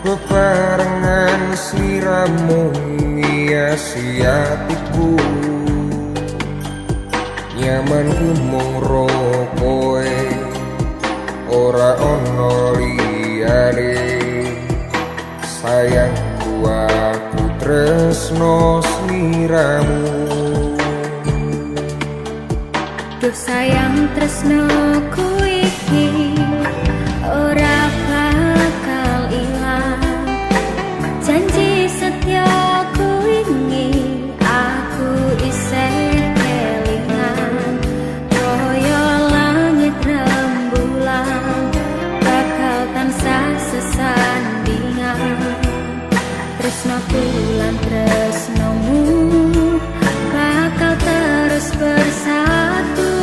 Bebarengan sliramu ngiasi atiku, nyaman mung ro kowe ora ono liyane. Sayangku aku tresno sliramu. Duh sayang tresnoku iki ora bakal ilang. Janji setiaku ini aku isih kelingan. Koyo langit rembulan bakal tansah sesandingan. Tresnoku lan tresnomu bakal terus bersatu.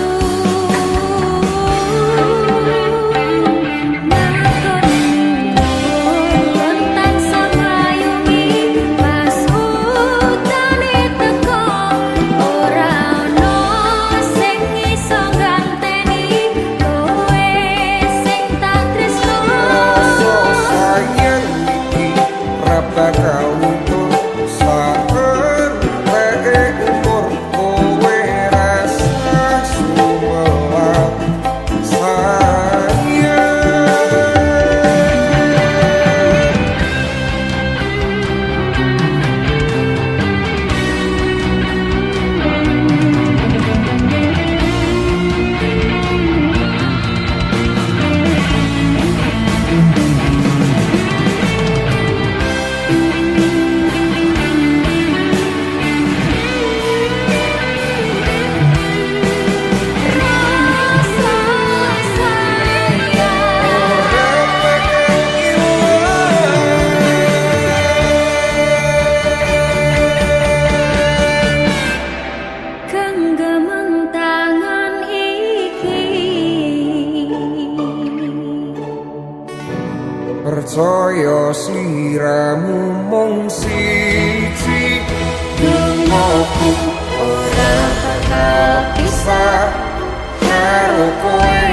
Percaya sliramu mung siji, dungoku ora bakal pisah karo kowe.